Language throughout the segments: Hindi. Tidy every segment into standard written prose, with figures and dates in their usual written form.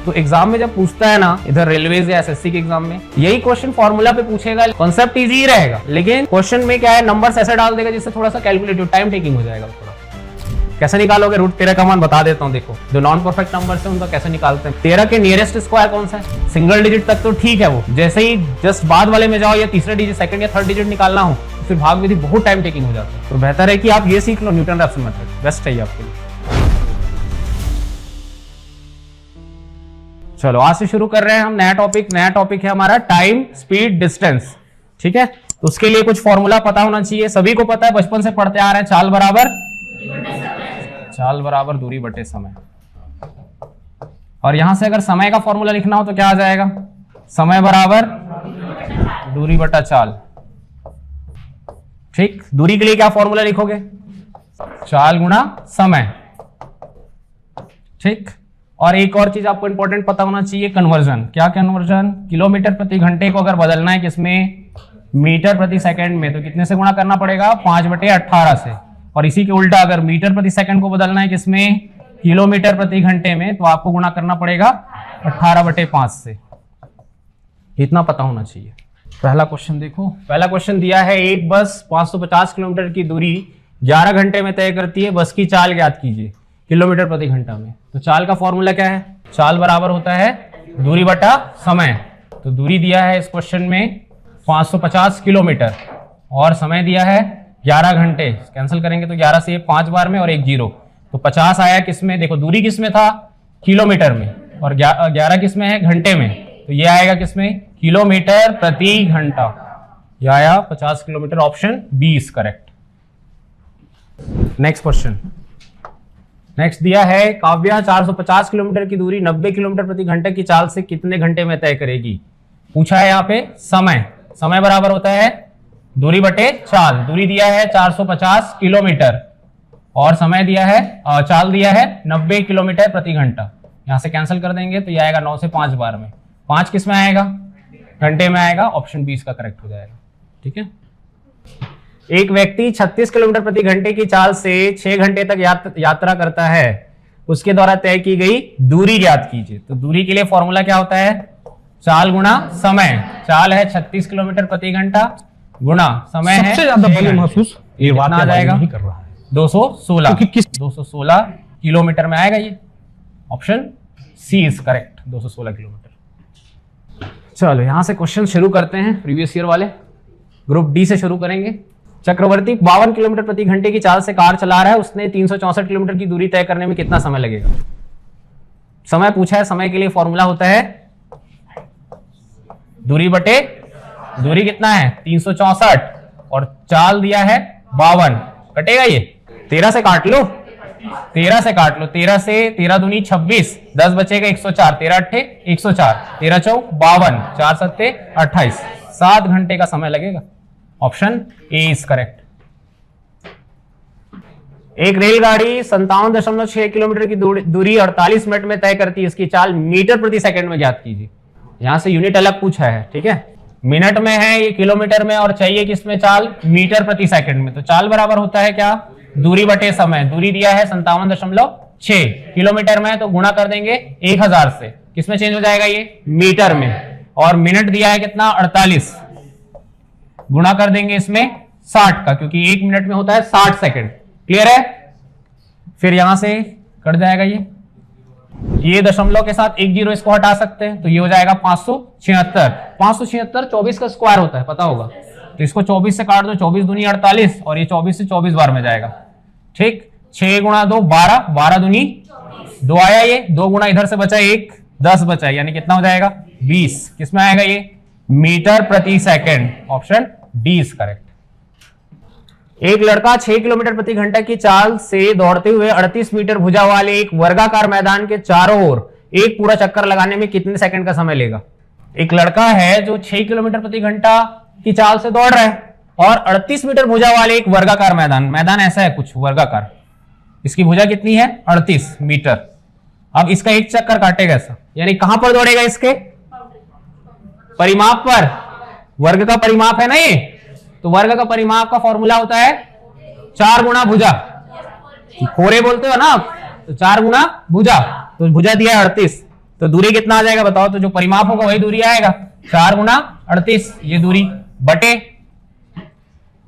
तो एग्जाम में जब पूछता है ना, इधर रेलवेज या एसएससी के एग्जाम में यही क्वेश्चन फॉर्मूला पे पूछेगा, कॉन्सेप्ट इजी ही रहेगा, लेकिन क्वेश्चन में क्या है, नंबर्स ऐसे डाल देगा जिससे थोड़ा सा कैलकुलेटिव टाइम टेकिंग हो जाएगा। थोड़ा कैसे निकालोगे, रूट 13 का मान बता देता हूँ। देखो जो नॉन परफेक्ट नंबर है उनका कैसे निकालते हैं। 13 के नियरेस्ट स्क्वायर कौन सा है, सिंगल डिजिट तक तो ठीक है, वो जैसे ही जस्ट बाद वाले में जाओ या तीसरे डिजिट, सेकंड या थर्ड डिजिट निकालना हो, फिर भाग विधि बहुत टाइम टेकिंग हो जाता है। तो बेहतर है कि आप ये सीख लो, न्यूटन रैप्सन मेथड बेस्ट है आपके लिए। चलो आज से शुरू कर रहे हैं हम नया टॉपिक है हमारा टाइम स्पीड डिस्टेंस। ठीक है, तो उसके लिए कुछ फॉर्मूला पता होना चाहिए, सभी को पता है, बचपन से पढ़ते आ रहे हैं। चाल बराबर दूरी बटे समय। और यहां से अगर समय का फॉर्मूला लिखना हो तो क्या आ जाएगा, समय बराबर दूरी बटा चाल। ठीक, दूरी के लिए क्या फॉर्मूला लिखोगे, चाल गुणा समय। ठीक, और एक और चीज आपको इंपॉर्टेंट पता होना चाहिए, कन्वर्जन। क्या कन्वर्जन, किलोमीटर प्रति घंटे को अगर बदलना है किसमें, मीटर प्रति सेकंड में, तो कितने से गुणा करना पड़ेगा, 5/18 से। और इसी के उल्टा अगर मीटर प्रति सेकंड को बदलना है किसमें, किलोमीटर प्रति घंटे में, तो आपको गुणा करना पड़ेगा 18/5 से। इतना पता होना चाहिए। पहला क्वेश्चन देखो, पहला क्वेश्चन दिया है, एक बस 550 किलोमीटर की दूरी 11 घंटे में तय करती है, बस की चाल ज्ञात कीजिए किलोमीटर प्रति घंटा में। तो चाल का फॉर्मूला क्या है, चाल बराबर होता है दूरी बटा समय। तो दूरी दिया है इस क्वेश्चन में 550 किलोमीटर और समय दिया है 11 घंटे। कैंसिल करेंगे तो 11 से 5 बार में और 1 0, तो 50 आया किसमें, देखो दूरी किसमें था, किलोमीटर में, और 11 किसमें है, घंटे में, तो ये आएगा किसमें, किलोमीटर प्रति घंटा। ये आया 50 kilometre, option B is correct. Next question, next दिया है, काव्या 450 किलोमीटर की दूरी 90 किलोमीटर प्रति घंटे की चाल से कितने घंटे में तय करेगी। पूछा है यहाँ पे समय, समय बराबर होता है दूरी बटे चाल। दूरी दिया है 450 किलोमीटर और समय दिया है, चाल दिया है 90 किलोमीटर प्रति घंटा। यहां से कैंसिल कर देंगे तो ये आएगा 9 से 5 बार में, 5 किस में आएगा, घंटे में आएगा, ऑप्शन 20 का करेक्ट हो जाएगा। ठीक है, एक व्यक्ति 36 किलोमीटर प्रति घंटे की चाल से 6 घंटे तक यात्रा करता है, उसके द्वारा तय की गई दूरी ज्ञात कीजिए। तो दूरी के लिए फॉर्मूला क्या होता है, चाल गुणा समय। चाल है 36 किलोमीटर प्रति घंटा गुणा समय है, सबसे ज्यादा बल महसूस ये कितना आ जाएगा, नहीं कर रहा है, 216 216 किलोमीटर में आएगा ये, option C is correct, 216 kilometre. चलो यहां से क्वेश्चन शुरू करते हैं, प्रीवियस ईयर वाले, ग्रुप डी से शुरू करेंगे। चक्रवर्ती 52 किलोमीटर प्रति घंटे की चाल से कार चला रहा है, उसने 364 किलोमीटर की दूरी तय करने में कितना समय लगेगा। समय पूछा है, समय के लिए फॉर्मूला होता है दूरी बटे, दूरी कितना है 364 और चाल दिया है 52, कटेगा ये, 13 से काट लो, 13 से काट लो, 13 से 13 दूनी 26, 10 बचेगा 104, 13 अट्ठे 104, 13 चौक 52, 4 सत्ते 28, 7 घंटे का समय लगेगा, ऑप्शन ए इज करेक्ट। एक रेलगाड़ी 57.6 किलोमीटर की दूरी 48 मिनट में तय करती है, इसकी चाल मीटर प्रति सेकंड में ज्ञात कीजिए। यहां से यूनिट अलग पूछा है, ठीक है, मिनट में है ये, किलोमीटर में, और चाहिए किसमें, चाल मीटर प्रति सेकंड में। तो चाल बराबर होता है क्या, दूरी बटे समय। दूरी दिया है 57.6, किलोमीटर में तो गुणा कर देंगे 1000 से, किसमें चेंज हो जाएगा ये, मीटर में, और मिनट दिया है कितना 48, गुणा कर देंगे इसमें 60 का, क्योंकि 1 मिनट में होता है 60 सेकंड। क्लियर है, फिर यहां से कट जाएगा ये दशमलव के साथ 1 0 इसको हटा सकते हैं, तो ये हो जाएगा 576। 576 24 का स्क्वायर होता है, पता होगा, तो इसको 24 से काट दो, 24 दूनी 48 और ये 24 से 24 बार में जाएगा। ठीक, 6 गुणा 2 12, 12 दूनी 2 आया, ये 2 गुणा इधर से बचा 1, 10 बचा, यानी कितना हो जाएगा 20, किसमें आएगा ये, मीटर प्रति second, option D is correct. एक लड़का 6 किलोमीटर प्रति घंटा की चाल से दौड़ते हुए 38 मीटर भुजा वाले एक वर्गाकार मैदान के चारों ओर एक पूरा चक्कर लगाने में कितने सेकंड का समय लेगा। एक लड़का है जो 6 किलोमीटर प्रति घंटा की चाल से दौड़ रहा है और 38 मीटर भुजा वाले एक वर्गाकार मैदान ऐसा है कुछ वर्गाकार, इसकी भुजा कितनी है 38 मीटर। अब इसका एक चक्कर काटेगा ऐसा, यानी कहां पर दौड़ेगा, इसके परिमाप पर, वर्ग का परिमाप है ना ये, तो वर्ग का परिमाप का फॉर्मूला होता है 4 गुणा भुजा, कोरे बोलते हो ना आप, तो 4 गुणा भुजा, तो भुजा दिया है 38, तो दूरी कितना आ जाएगा बताओ, तो जो परिमाप होगा वही दूरी आएगा, 4 गुना 38 ये दूरी बटे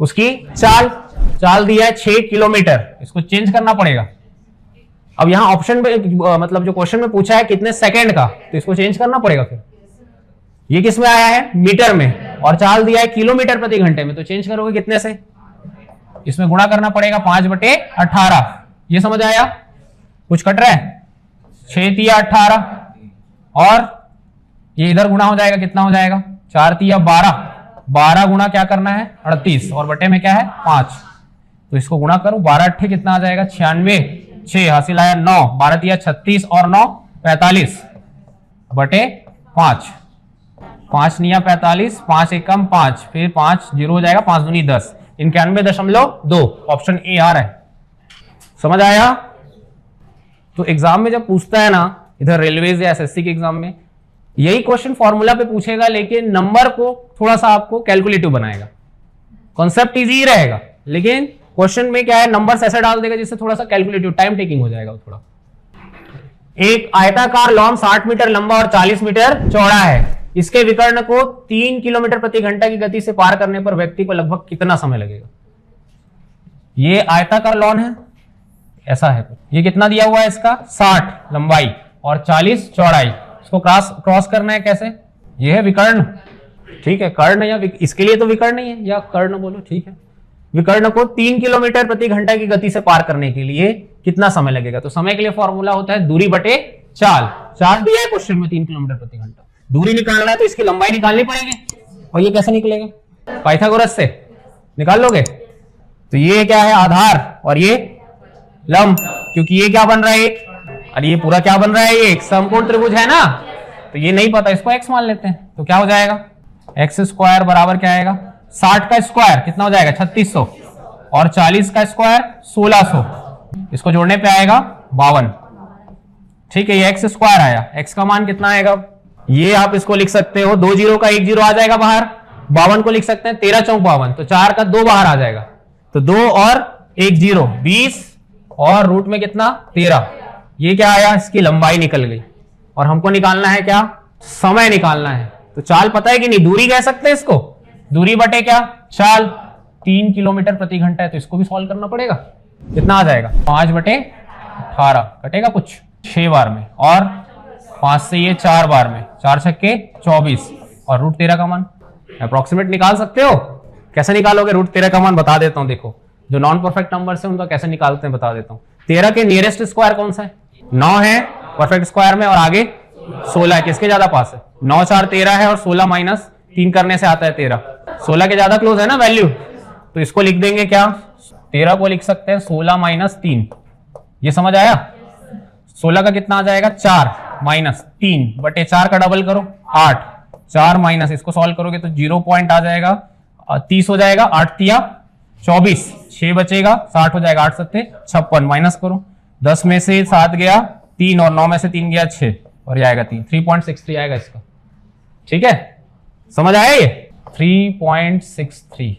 उसकी चाल दिया है 6 किलोमीटर, इसको चेंज करना पड़ेगा। अब यहां ऑप्शन में मतलब जो क्वेश्चन में पूछा है कितने सेकंड का, तो इसको चेंज करना पड़ेगा फिर। ये किस में आया है, मीटर में, और चाल दिया है किलोमीटर प्रति घंटे में, तो चेंज करोगे कितने से, इसमें गुणा करना पड़ेगा 5/18। ये समझ आया, कुछ कट रहा है, 6 तिया 18 और ये इधर गुणा हो जाएगा, कितना हो जाएगा 4 तिया 12 गुणा क्या करना है 38 और बटे में क्या है 5, तो इसको गुणा करो 12 अट्ठे कितना आ जाएगा 96, 6 हासिल आया 9, 12 तिया 36 और 9 45 बटे 5, 5 निया 45, 5 एकम 5, फिर 5 जीरो हो जाएगा, 5 दूनी 10, 91.2, ऑप्शन ए आ रहा है। समझ आया। तो एग्जाम में जब पूछता है ना इधर रेलवेज या एसएससी के एग्जाम में, यही क्वेश्चन फॉर्मूला पे पूछेगा, लेकिन नंबर को थोड़ा सा आपको कैलकुलेटिव बनाएगा। कॉन्सेप्ट इजी रहेगा, लेकिन क्वेश्चन में क्या है, नंबर्स ऐसे डाल देगा जिससे थोड़ा सा कैलकुलेटिव टाइम टेकिंग हो जाएगा थोड़ा। एक आयताकार लॉन 60 मीटर लंबा और 40 मीटर चौड़ा है, इसके विकर्ण को 3 किलोमीटर प्रति घंटा की गति से पार करने पर व्यक्ति को लगभग कितना समय लगेगा। ये आयताकार लॉन है, ऐसा है, ये कितना दिया हुआ है इसका 60 लंबाई और 40 चौड़ाई, इसको क्रॉस करना है कैसे, ये है विकर्ण, ठीक है, कर्ण या इसके लिए तो विकर्ण ही है, या कर्ण बोलो, ठीक है। विकर्ण को 3 किलोमीटर प्रति घंटा की गति से पार करने के लिए कितना समय लगेगा, तो समय के लिए फॉर्मूला होता है दूरी बटे चाल दिया है क्वेश्चन में 3 किलोमीटर प्रति घंटा, दूरी निकालना है तो इसकी लंबाई निकालनी पड़ेगी, और ये कैसे निकलेगा, पाइथागोरस से निकाल लोगे। तो ये क्या है आधार और ये लंब, क्योंकि ये क्या बन रहा है एक, और ये पूरा क्या बन रहा है, ये एक समकोण त्रिभुज है ना, तो ये नहीं पता, इसको x मान लेते हैं, तो क्या हो जाएगा x स्क्वायर बराबर क्या आएगा, 60 का स्क्वायर कितना हो जाएगा 3600 और 40 का स्क्वायर 1600, इसको जोड़ने पे आएगा 52, ठीक है, ये x स्क्वायर आया, x का मान कितना आएगा, ये आप इसको लिख सकते हो 2 जीरो का 1 जीरो आ जाएगा बाहर, 52 को लिख सकते हैं 13 चौक 52, तो 4 का 2 बाहर आ जाएगा, तो 2 और 1 जीरो 20 और रूट में कितना 13, ये क्या आया, इसकी लंबाई निकल गई, और हमको निकालना है क्या, समय निकालना है। तो चाल पता है कि नहीं, दूरी कह सकते हैं इसको, दूरी बटे क्या चाल, 3 किलोमीटर प्रति घंटा है, तो इसको भी सॉल्व करना पड़ेगा, कितना आ जाएगा 5/18, कटेगा कुछ 6 बार में, और 5 से ये 4 बार में, 4 छक्के 24 और रूट 13 का मान अप्रोक्सीमेट निकाल सकते हो। कैसे निकालोगे रूट 13 का मान, बता देता हूं, देखो जो नॉन परफेक्ट नंबर है उनका कैसे निकालते हैं बता देता हूं। 13 के नियरेस्ट स्क्वायर कौन सा है, 9 है परफेक्ट स्क्वायर में, और आगे 16 है, किसके ज्यादा पास है, 9 4 13 है, और 16 माइनस 3 करने से आता है 13, 16 के ज्यादा क्लोज है ना वैल्यू, तो इसको लिख देंगे क्या, 13 को लिख सकते हैं 16 माइनस 3, ये समझ आया। 16 का कितना आ जाएगा 4 माइनस 3 बटे 4 का डबल करो 8, 4 माइनस इसको सॉल्व करोगे तो 0 पॉइंट आ जाएगा, 30 हो जाएगा, 8 तिया 24, 6 बचेगा, 60 हो जाएगा, 8 सत्ते 56, माइनस करो, 10 में से 7 गया 3 और 9 में से 3 गया 6 और ये आएगा 3, 3.63 आएगा इसका, ठीक है, समझ आया ये 3.63।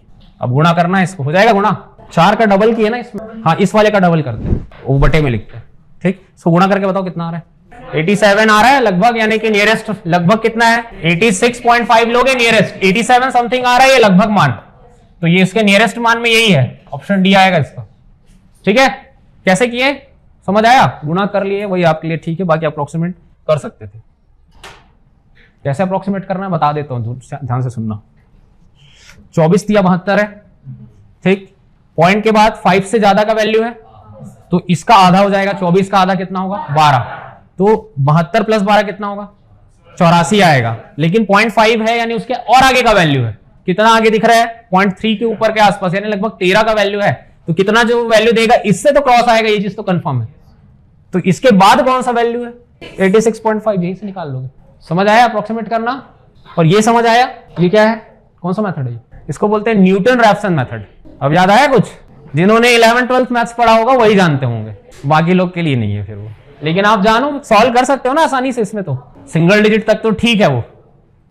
अब गुणा करना है इसको, हो जाएगा गुणा, 4 का डबल किया ना इसमें, हाँ इस वाले का डबल करते हैं, वो बटे में लिखते हैं, ठीक, इसको गुणा करके बताओ कितना आ रहा है, 87 आ रहा है लगभग, यानी कि नियरेस्ट लगभग कितना है 86.5 लोगे, नियरेस्ट 87 समथिंग आ रहा है ये लगभग मान, तो ये इसके नियरेस्ट मान में यही है, ऑप्शन डी आएगा इसका, ठीक है। कैसे किए समझ आया, गुणा कर लिए वही आपके लिए ठीक है, बाकी अप्रोक्सीमेट कर सकते थे। कैसे अप्रोक्सीमेट करना है बता देता हूं, ध्यान से सुनना। 24 तिया 72 है, ठीक, पॉइंट के बाद 5 से ज्यादा का वैल्यू है तो इसका आधा हो जाएगा, 24 का आधा कितना होगा 12, तो 72 प्लस 12 कितना होगा 84 आएगा, लेकिन 0.5 है यानी उसके और आगे का वैल्यू है, कितना आगे दिख रहा है 0.3 के ऊपर के आसपास, यानी लगभग 13 का वैल्यू है, तो कितना जो वैल्यू देगा इससे तो क्रॉस आएगा, ये चीज तो कंफर्म है, तो इसके बाद कौन सा वैल्यू है 86.5, यही से निकाल लोगे। समझ आया अप्रोक्सीमेट करना, और ये समझ आया ये क्या है, कौन सा मेथड है, इसको बोलते हैं न्यूटन रैप्सन मेथड। अब याद आया कुछ, जिन्होंने 11th-12th मैथ्स पढ़ा होगा वही जानते होंगे, बाकी लोग के लिए नहीं है फिर वो, लेकिन आप जानो सॉल्व कर सकते हो ना आसानी से, इसमें तो सिंगल डिजिट तक तो ठीक है, वो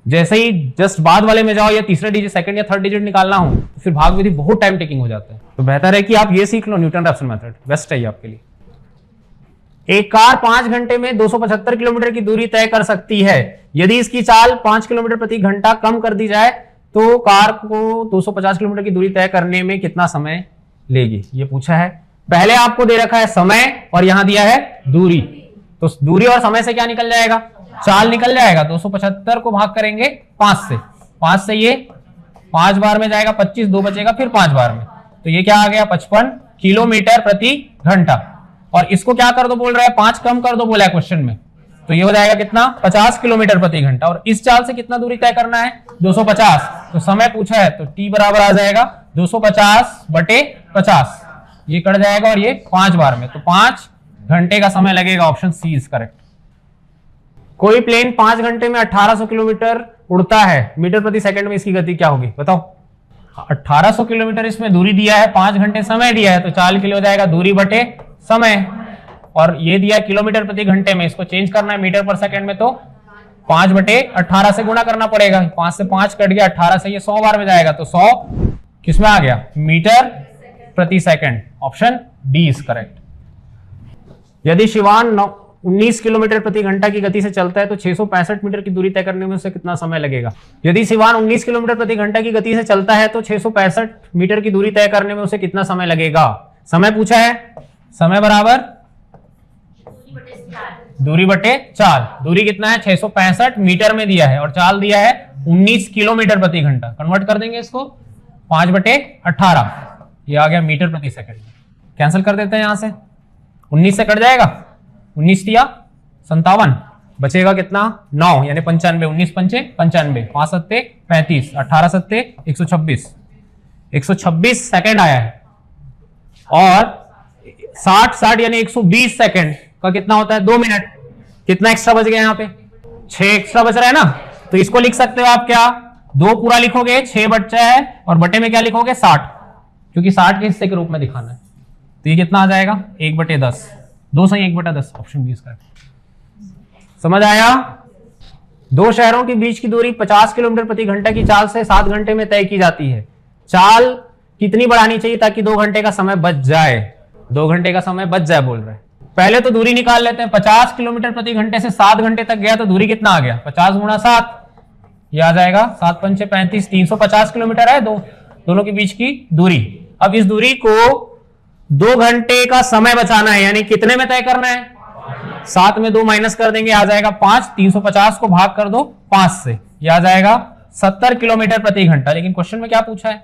जैसे ही जस्ट बाद वाले में जाओ या तीसरे डिजिट सेकंड या थर्ड डिजिट निकालना हो तो फिर भाग विधि बहुत टाइम टेकिंग हो जाता है, तो बेहतर है कि आप ये सीख लो, न्यूटन रैप्सन मेथड बेस्ट है ये आपके लिए। एक कार 5 घंटे में 275 किलोमीटर की दूरी तय कर सकती है। यदि इसकी चाल 5 किलोमीटर प्रति घंटा कम कर दी जाए तो कार को 250 किलोमीटर की दूरी तय करने में कितना समय लेगी, ये पूछा है। पहले आपको दे रखा है समय और यहां दिया है दूरी, तो दूरी और समय से क्या निकल जाएगा, चाल निकल जाएगा। 275 को भाग करेंगे 5 से, 5 से ये 5 बार में जाएगा 25, 2 बचेगा फिर 5 बार में, तो ये क्या आ गया 55 किलोमीटर प्रति घंटा। और इसको क्या कर दो बोल रहा है, 5 कम कर दो बोला है क्वेश्चन में, तो ये हो जाएगा कितना 50 किलोमीटर प्रति घंटा। और इस चाल से कितना दूरी तय करना है 250, तो समय पूछा है तो t बराबर आ जाएगा 250/50, ये कट जाएगा और ये 5 बार में, तो 5 घंटे का समय लगेगा। Option C is correct. कोई प्लेन 5 घंटे में 1800 किलोमीटर उड़ता है, मीटर प्रति सेकंड में इसकी गति क्या होगी बताओ। 1800 किलोमीटर इसमें दूरी दिया है, 5 घंटे समय दिया है, तो चाल के लिए हो जाएगा दूरी बटे समय, और ये दिया किलोमीटर प्रति घंटे में, इसको चेंज करना है मीटर पर सेकंड में, तो 5/18 से गुणा करना पड़ेगा। 5 से 5 कट गया, 18 से ये 100 बार में जाएगा, तो 100 किसमें आ गया, मीटर प्रति second. Option D is correct. यदि शिवान 19 किलोमीटर प्रति घंटा की गति से चलता है तो 665 मीटर की दूरी तय करने में उसे कितना समय लगेगा। यदि शिवान 19 किलोमीटर प्रति घंटा की गति से चलता है तो 665 मीटर की दूरी तय करने में उसे कितना समय लगेगा। समय पूछा है, समय बराबर दूरी बटे चाल। दूरी कितना है 665 मीटर में दिया है और चाल दिया है 19 किलोमीटर प्रति घंटा। कन्वर्ट कर देंगे इसको 5/18, ये आ गया मीटर प्रति सेकंड। कैंसिल कर देते हैं यहां से, 19 से कट जाएगा, 19 दिया 57, बचेगा कितना 9 यानी 95, 19 पंचे 95, 5 सत्ते 35, 18 सत्ते 126 सेकंड आया है। और 60 यानी 120 सेकंड का कितना होता है 2 मिनट। कितना एक्स्ट्रा बच गया यहाँ पे, 6 एक्स्ट्रा बच रहा है ना, तो इसको लिख सकते हो आप क्या, 2 पूरा लिखोगे, 6 बचा है और बटे में क्या लिखोगे 60, क्योंकि 60 के हिस्से के रूप में दिखाना है, तो ये कितना आ जाएगा 1/10, 2 सही 1/10, ऑप्शन बी इसका। समझ आया। 2 शहरों के बीच की दूरी 50 किलोमीटर प्रति घंटा की चाल से 7 घंटे में तय की जाती है। चाल कितनी बढ़ानी चाहिए ताकि 2 घंटे का समय बच जाए, 2 घंटे का समय बच जाए बोल रहे हैं। पहले तो दूरी निकाल लेते हैं, 50 किलोमीटर प्रति घंटे से 7 घंटे तक गया तो दूरी कितना आ गया 50 गुणा 7, ये आ जाएगा 7 पंचे 35, 350 किलोमीटर है दोनों के बीच की दूरी। अब इस दूरी को 2 घंटे का समय बचाना है, यानी कितने में तय करना है, 7 में 2 माइनस कर देंगे, आ जाएगा 5, 350 को भाग कर दो 5 से, यह आ जाएगा 70 किलोमीटर प्रति घंटा। लेकिन क्वेश्चन में क्या पूछा है,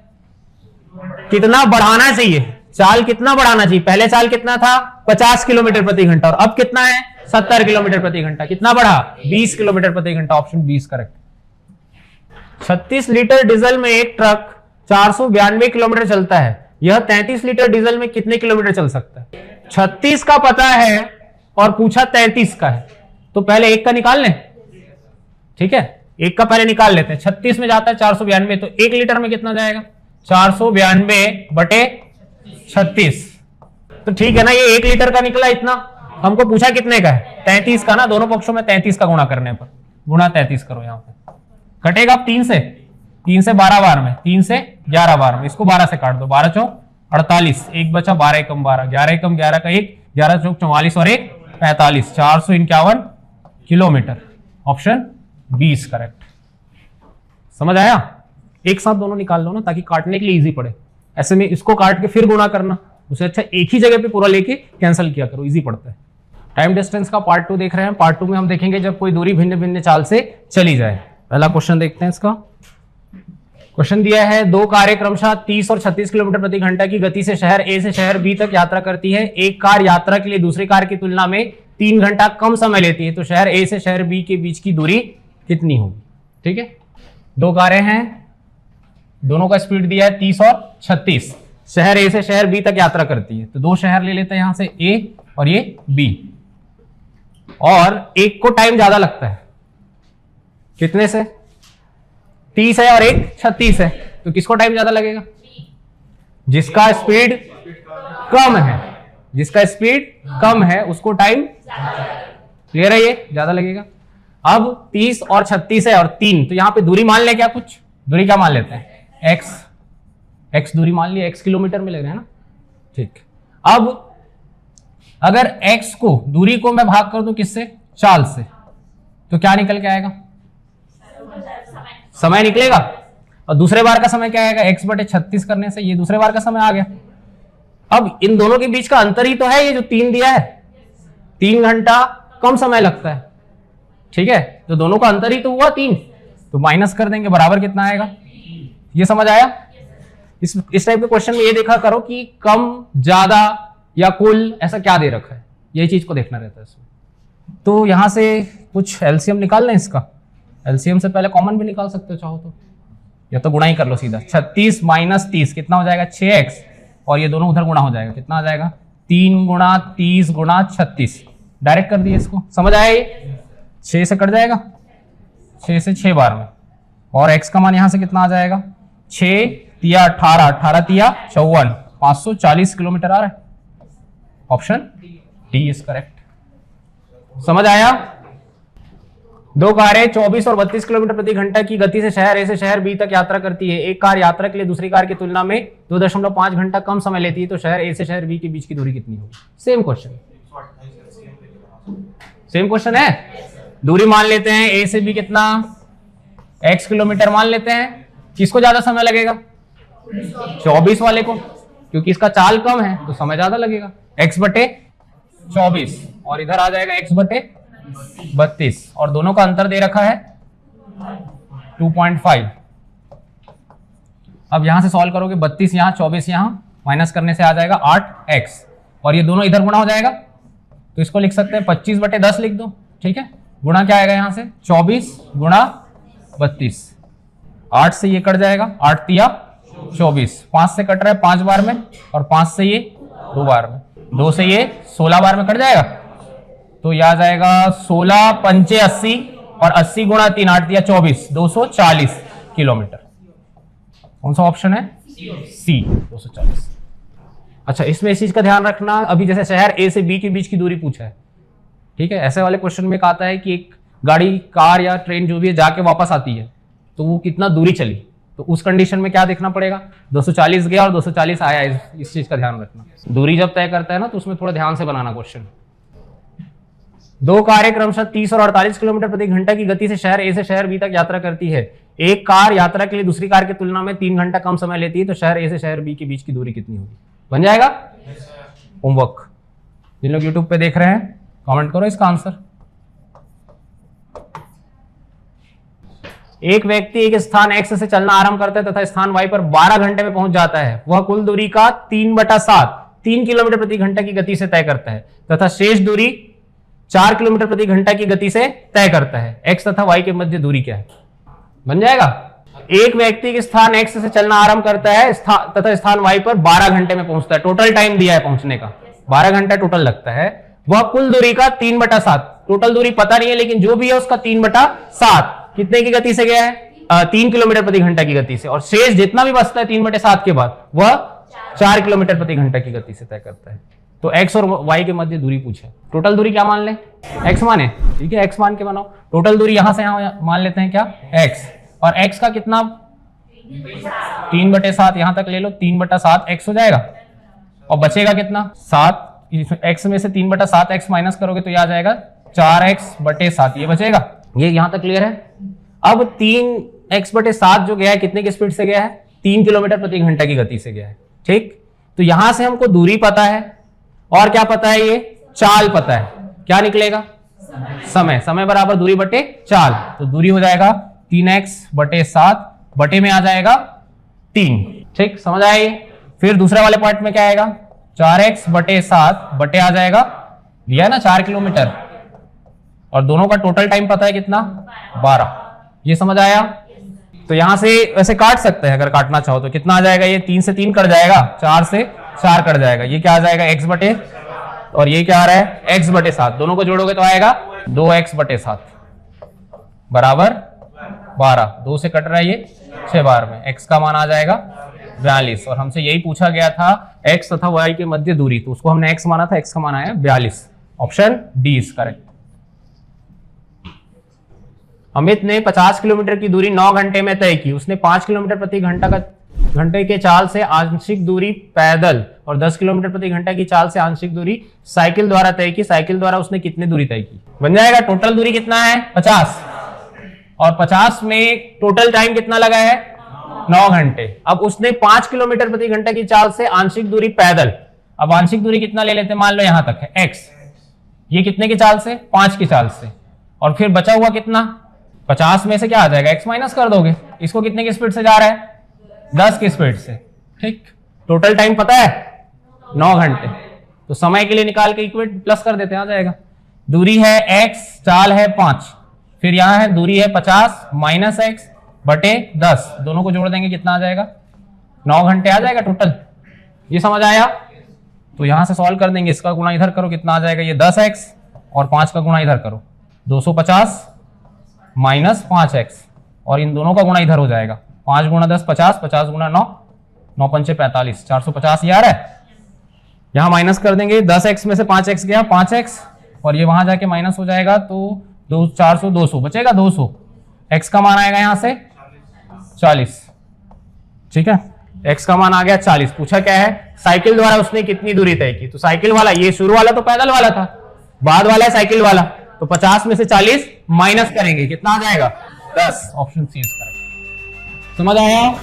कितना बढ़ाना चाहिए, चाल कितना बढ़ाना चाहिए। पहले चाल कितना था 50 किलोमीटर प्रति घंटा और अब कितना है 70 किलोमीटर प्रति घंटा, कितना बढ़ा 20 किलोमीटर प्रति घंटा। Option 20 correct. 36 लीटर डीजल में एक ट्रक 492 किलोमीटर चलता है, यह 33 लीटर डीजल में कितने किलोमीटर चल सकता है। 36 का पता है और पूछा 33 का है, तो पहले एक का निकाल लें, ठीक है, एक का पहले निकाल लेते हैं। 36 में जाता है 492, तो 1 लीटर में कितना जाएगा 492/36, तो ठीक है ना, ये 1 लीटर का निकला इतना। हमको पूछा कितने का है 33 का ना, दोनों पक्षों में 33 का गुणा करने पर गुणा 33 करो, यहां पे कटेगा 3 से 12 बार में, 3 से 11 बार में, इसको 12 से काट दो, 12 चौक 48, 1 बचा 12 एकम 12, 11 एकम 11 का 1, 11 चौक 44 और 1 45, 451 किलोमीटर। Option 20 correct. समझ आया। एक साथ दोनों निकाल लो ना, ताकि काटने के लिए इजी पड़े। ऐसे में इसको काट के फिर गुणा करना, उससे अच्छा एक ही जगह पे पूरा लेके कैंसिल किया करो, इजी पड़ता है। टाइम डिस्टेंस का पार्ट 2 देख रहे हैं। पार्ट 2 में हम देखेंगे जब कोई दूरी भिन्न भिन्न चाल से चली जाए। पहला क्वेश्चन देखते हैं इसका। क्वेश्चन दिया है, 2 कारें क्रमशः 30 और 36 किलोमीटर प्रति घंटा की गति से शहर ए से शहर बी तक यात्रा करती है। एक कार यात्रा के लिए दूसरी कार की तुलना में 3 घंटा कम समय लेती है, तो शहर ए से शहर बी के बीच की दूरी कितनी होगी। ठीक है, 2 कारें हैं, दोनों का स्पीड दिया है 30 और 36, शहर ए से शहर बी तक यात्रा करती है, तो 2 शहर ले लेते हैं यहां से, ए और ये बी, और एक को टाइम ज्यादा लगता है, कितने से 30 है और एक 36 है, तो किसको टाइम ज्यादा लगेगा, जिसका स्पीड कम है, जिसका स्पीड कम है उसको टाइम क्लियर है, ये ज्यादा लगेगा। अब 30 और 36 है और 3, तो यहां पे दूरी मान ले, क्या कुछ दूरी क्या मान लेते हैं, x दूरी मान लिया, x किलोमीटर में लग रहा है ना। ठीक, अब अगर x को, दूरी को मैं भाग कर दूं किससे, चाल से, तो क्या निकल के आएगा, समय निकलेगा। और दूसरे बार का समय क्या आएगा, x बटे 36 करने से ये दूसरे बार का समय आ गया। अब इन दोनों के बीच का अंतर ही तो है ये जो 3 दिया है, 3 घंटा कम समय लगता है, ठीक है, तो दोनों का अंतर ही तो हुआ 3, तो माइनस कर देंगे, बराबर कितना आएगा, ये समझ आया। इस टाइप के क्वेश्चन में ये देखा करो कि कम, ज्यादा या कुल ऐसा क्या दे रखा है, यही चीज को देखना रहता है इसमें। तो यहां से कुछ एलसीएम निकाल लें इसका, एलसीएम से पहले कॉमन भी निकाल सकते हो चाहो तो, या तो गुणा ही कर लो सीधा। 36 माइनस 30 कितना हो जाएगा, 6x, और ये दोनों उधर गुणा हो जाएगा, कितना आ जाएगा, 3 गुणा 30 गुणा 36, डायरेक्ट कर दिए इसको, समझ आया ये, 6 से कट जाएगा, 6 से 6 बार में, और x का मान यहां से कितना आ जाएगा, 6 तिया 18, 18 तिया 54, 540 किलोमीटर आ रहा है। Option D is correct. समझ आया। दो कारें 24 और 32 किलोमीटर प्रति घंटा की गति से शहर ए से शहर बी तक यात्रा करती है। एक कार यात्रा के लिए दूसरी कार की तुलना में 2.5 घंटा कम समय लेती है, तो शहर ए से शहर बी के बीच की दूरी कितनी होगी। सेम क्वेश्चन, सेम क्वेश्चन है। दूरी मान लेते हैं ए से बी कितना, x किलोमीटर मान लेते हैं। किसको ज्यादा समय लगेगा, 24 वाले को, क्योंकि इसका चाल कम है तो समय ज्यादा लगेगा, x बटे 24, और इधर आ जाएगा x बटे 32, और दोनों का अंतर दे रखा है 2.5। अब यहां से सॉल्व करोगे, 32 यहां 24 यहां, माइनस करने से आ जाएगा 8x, और ये दोनों इधर गुणा हो जाएगा, तो इसको लिख सकते हैं 25 बटे 10 लिख दो, ठीक है। गुणा क्या आएगा यहां से, 24 गुणा 32, 8 से ये कट जाएगा, 8 तिया 24, 5 से कट रहा है 5 बार में, और 5 से ये 2 बार में, 2 से ये 16 बार में कट जाएगा, तो यह आ जाएगा 16 पंचे 80, और 80 गुणा 3 8 दिया 24, 240 किलोमीटर। कौन सा ऑप्शन है, सी 240। अच्छा, इसमें इस चीज का ध्यान रखना, अभी जैसे शहर ए से बी के बीच की दूरी पूछा है, ठीक है, ऐसे वाले क्वेश्चन में आता है कि एक गाड़ी, कार या ट्रेन जो भी है जाके वापस आती है, तो वो कितना दूरी चली, तो उस कंडीशन में क्या देखना पड़ेगा, 240 गया और 240 आया, इस चीज का ध्यान रखना। दूरी जब तय करता है ना, तो उसमें थोड़ा ध्यान से बनाना क्वेश्चन। दो कारें क्रमशः 30 और 48 किलोमीटर प्रति घंटा की गति से शहर ए से शहर बी तक यात्रा करती है। एक कार यात्रा के लिए दूसरी कार की तुलना में 3 घंटा कम समय लेती है, तो शहर ए से शहर बी के बीच की दूरी कितनी होगी। बन जाएगा होमवर्क। जिन लोग यूट्यूब पे देख रहे हैं कमेंट करो इसका आंसर। एक व्यक्ति एक स्थान x से चलना आरंभ करता है तथा स्थान y पर 12 घंटे में पहुंच जाता है। वह कुल दूरी का 3/7 3 किलोमीटर प्रति घंटा की गति से तय करता है तथा शेष दूरी 4 किलोमीटर प्रति घंटा की गति से तय करता है। x तथा y के मध्य दूरी क्या है। बन जाएगा। एक व्यक्ति के स्थान x से चलना आरंभ करता है तथा स्थान y पर 12 घंटे में पहुंचता है। टोटल टाइम दिया है पहुंचने का, 12 घंटा टोटल लगता है। वह कुल दूरी का 3/7, टोटल दूरी पता नहीं है लेकिन जो भी है उसका 3/7 कितने की गति से गया है, 3 किलोमीटर प्रति घंटा की गति से, और शेष जितना भी बचता है 3/7 के बाद वह 4 किलोमीटर प्रति घंटा की गति से तय करता है। तो x और y के मध्य दूरी पूछे। टोटल दूरी क्या मान ले, x माने, ठीक है, x मान के बनाओ। टोटल दूरी यहां से यहां मान लेते हैं क्या, x, और x का कितना 3/7, यहां तक ले लो 3/7 x हो जाएगा, और बचेगा कितना 7। x में से 3/7 x माइनस करोगे तो यह आ जाएगा 4x/7, ये बचेगा। ये यहां तक क्लियर है। अब 3x/7 जो गया है कितने की स्पीड से गया है, 3 किलोमीटर प्रति घंटा की गति से गया है, ठीक। तो यहां से हमको दूरी पता है और क्या पता है, ये चाल पता है। क्या निकलेगा, समय, समय बराबर दूरी बटे चाल। तो दूरी हो जाएगा 3x/7 बटे में आ जाएगा 3, ठीक, समझ आया ये। फिर दूसरे वाले पार्ट में क्या आएगा, 4x/7 बटे आ जाएगा, दिया ना 4 किलोमीटर, और दोनों का टोटल टाइम पता है कितना 12। ये समझ आया। तो यहां से वैसे काट सकते हैं, अगर काटना चाहो तो कितना आ जाएगा, ये 3 से 3 कट जाएगा, 4 से 4 कट जाएगा, ये क्या आ जाएगा x बटे, और ये क्या आ रहा है x/7, दोनों को जोड़ोगे तो आएगा 2x/7 बराबर 12। 2 से कट रहा है ये 6 बार में, x का मान आ जाएगा 42, और हमसे यही पूछा गया था x तथा y के मध्य दूरी, तो उसको हमने x माना था, x का मान आया 42। Option D is correct. Amit ने 50 किलोमीटर की दूरी 9 घंटे में तय की। उसने 5 किलोमीटर प्रति घंटा का घंटे के चाल से आंशिक दूरी पैदल और 10 किलोमीटर प्रति घंटा की चाल से आंशिक दूरी साइकिल द्वारा तय की। साइकिल द्वारा उसने कितनी दूरी तय की? बन जाएगा टोटल दूरी कितना है 50 और 50 में टोटल टाइम कितना लगा है 9 घंटे। अब उसने 5 किलोमीटर प्रति घंटा की चाल से आंशिक दूरी पैदल, अब आंशिक दूरी कितना ले लेते हैं, मान लो यहां तक है x, ये कितने की चाल से 5 की चाल से, और फिर बचा हुआ कितना 50 में से क्या आ जाएगा x माइनस कर दोगे। इसको कितने की स्पीड से जा रहा है 10 की स्पीड से। ठीक, टोटल टाइम पता है 9 घंटे। तो समय के लिए निकाल के इक्वेट प्लस कर देते हैं, आ जाएगा। दूरी है x, चाल है 5, फिर यहां है दूरी है 50 माइनस x बटे 10, दोनों को जोड़ देंगे कितना आ जाएगा 9 घंटे आ जाएगा टोटल। ये समझ आया? तो यहां से सॉल्व कर देंगे, इसका गुणा इधर करो कितना आ जाएगा, ये 10x और 5 का गुणा इधर करो 250 माइनस 5x और इन दोनों का गुणा इधर हो जाएगा 5 गुणा 10 50, 50 गुणा 9, 9 पंचे 45, 450 ये आ रहा है। यहां माइनस कर देंगे 10x में से 5x गया 5x और ये वहां जाके माइनस हो जाएगा तो 400 200 बचेगा 200, x का मान आएगा यहां से 40। ठीक है, x का मान आ गया 40। पूछा क्या है, साइकिल द्वारा उसने कितनी दूरी तय की। तो साइकिल वाला, ये शुरू वाला तो पैदल वाला था, बाद वाला है साइकिल वाला, तो 50 में से 40 माइनस करेंगे कितना आ जाएगा 10। ऑप्शन सी इसका। समझ आया?